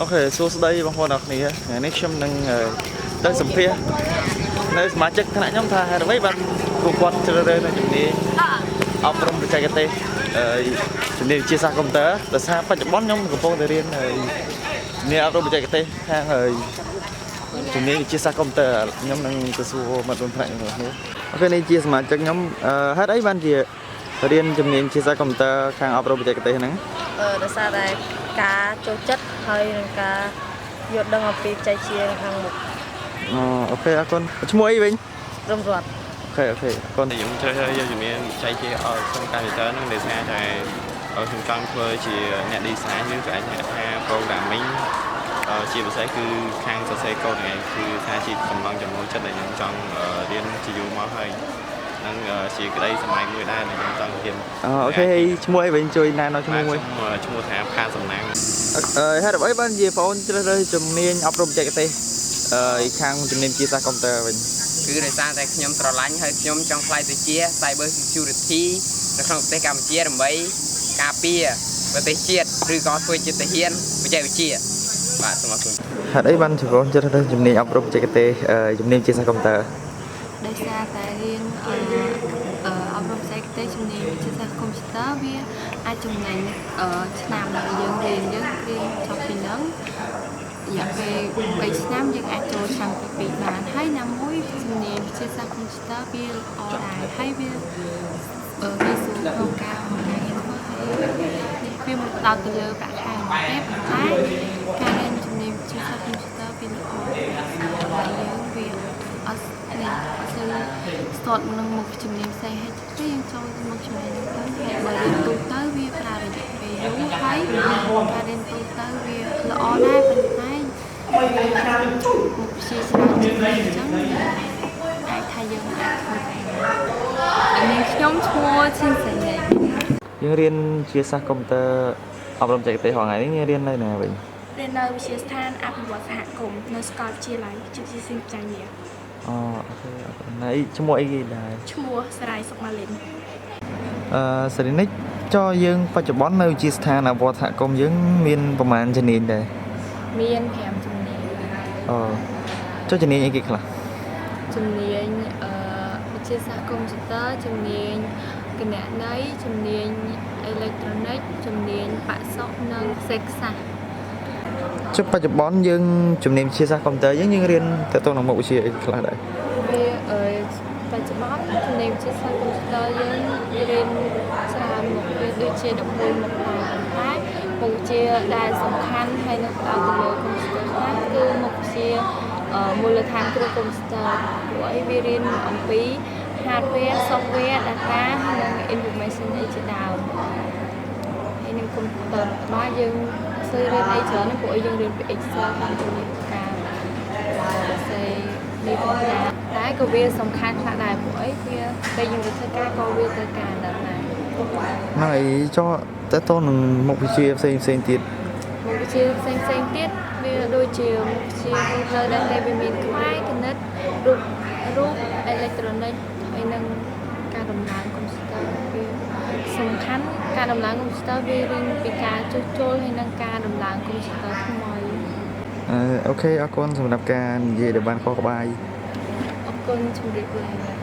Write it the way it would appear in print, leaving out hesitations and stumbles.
Ok, số đây bằng con đọc này này xem đang đang sầm phia nơi mà chắc thằng nhóm tha hay mấy bạn cùng quan chơi đây là chúng đi ông trong cái tê chúng đi chia sẻ công tơ là sao phải bón nhóm của phong riêng nè ông trong cái tê hàng rồi chúng đi chia sẻ công tơ nhóm đang từ số mà tuần thành nữa ok này chia sẻ chắc nhóm hết ấy ban gì riêng chúng đi chia sẻ công tơ hàng ông trong cái tê nắng là sao đây cá châu chất hay cá dột đang ở phía trái chia hàng một ok con mua ấy bình rong ruột ok con thì chúng chơi chơi chúng mình chạy chia ở sông Cà Phê Tớ nó để xa thì ở sông Cà Phê chỉ nhẹ đi xa như cái nhà program mình chỉ phải cứ khang cho xe câu này cứ xa chỉ cầm bằng chấm chất này những trong điên chỉ dùng máu hơi năng chỉ cái đây sớm mai người đây là những trong tiền ok mua ấy bình chơi này nói chung mua chung một tháng pha sầm nang hết rồi bạn gì phone chơi chùm niên áp dụng chạy cái tê khang chùm niên chia sẻ công tơ mình គឺដោយសារតែខ្ញុំស្រឡាញ់ហើយខ្ញុំចង់ខ្លាយទៅជា Cyber Security នៅក្នុងប្រទេសកម្ពុជាដើម្បីការពារប្រទេសជាតិឬក៏ធ្វើជាទាហានបច្ចេកវិទ្យាបាទសូមអរគុណ ហេតុអីបានជម្រើសជំនាញអប់រំបច្ចេកទេសជំនាញជាសាកុំព្យូទ័រ ដោយសារតែរៀនអប់រំបច្ចេកទេសជំនាញវិទ្យាសាស្ត្រកុំព្យូទ័រវាអាចចំណេញឆ្នាំដែលយើងរៀនចប់ពីហ្នឹងរយៈពេល3ឆ្នាំយើងអាចចូលឆ្នាំទី2បានហើយណាមួយជំនាញវិទ្យាសាស្ត្រកុំព្យូទ័រវាល្អដែរហើយវាងាយស្រួលក្នុងការធ្វើហើយវាមិនផ្ដោតទៅលើប្រាក់ខែទេប៉ុន្តែការរៀនជំនាញវិទ្យាសាស្ត្រកុំព្យូទ័រវាល្អហើយយើងវាអត់ស្ទាត់នឹងមុខជំនាញផ្សេងហើយទៅយើងចូលទៅមុខជំនាញហ្នឹងទៅហើយបើរៀនទូទៅវាប្រើរយៈពេលយូរហើយការរៀនទូទៅវាល្អដែរប៉ុន្តែមុខជាច្រើនជាងអញ្ចឹងអាចថាយើងអាចធ្វើតែខ្ញុំឈ្មោះឈិនសេនីយើងរៀនជាសាស្ត្រកុំព្យូទ័រអប់រំបច្ចេកទេសហងៃនេះរៀននៅណាវិញរៀននៅវិទ្យាស្ថានអភិវឌ្ឍសហគមន៍នៅសាកលវិទ្យាល័យជាជាសិង្ហចាញ់អូខេហើយឈ្មោះអីគេដែរឈ្មោះសរាយសុកម៉ាលីនសេរីនិចចោយើងបច្ចុប្បន្ននៅវិទ្យាស្ថានអភិវឌ្ឍសហគមន៍យើងមានប្រហែលជំនាញដែរមាន5ជំនាញចុះជំនាញអីគេខ្លះជំនាញវិទ្យាសាស្ត្រកុំព្យូទ័រជំនាញគណនេយ្យជំនាញអេឡិចត្រូនិកជំនាញបសុនិងសេកសាស្ត្រចុះបច្ចុប្បន្នយើងជំនាញវិទ្យាសាស្ត្រកុំព្យូទ័រយើងរៀនទៅទៅក្នុងមុខវិជ្ជាអីខ្លះដែរវាបច្ចុប្បន្នជំនាញវិទ្យាសាស្ត្រកុំព្យូទ័រយើងរៀនច្រើនមុខវាដូចជា11មុខដែរតែមុខវិជ្ជាដែលសំខាន់ហើយនៅផ្ដោតទៅលើកុំព្យូទ័រខ្លះគឺមុខវិជ្សមូលដ្ឋានគ្រឹះកុំព្យូទ័រព្រោះអីវារៀនអំពី hardware software data និង information អីជាដើមហើយនឹងកុំព្យូទ័រមកយើងស្គាល់រៀនអីច្រើនព្រោះយើងរៀនពី Excel ហើយទៅនេះការសេនេះផងតែក៏វាសំខាន់ខ្លះដែរព្រោះអីវាពេលយើងទៅធ្វើការក៏វាទៅការដល់ដែរហើយចុះតើតើនឹងមុខវិជ្ជាផ្សេងទៀតមុខវិជ្ជាផ្សេងទៀតវាដូចជាមុខវិជ្ជាលើដែលវាមានខ្មែរគណិតរូបអេឡិចត្រូនិកហើយនឹងការដំឡើងកុំព្យូទ័រវាសំខាន់ការដំឡើងកុំព្យូទ័រវារៀនពីការជួសជុលហើយនឹងការដំឡើងកុំព្យូទ័រថ្មីអូខេអរគុណសម្រាប់ការនិយាយដែលបានខុសក្បាយអរគុណជំរាបលា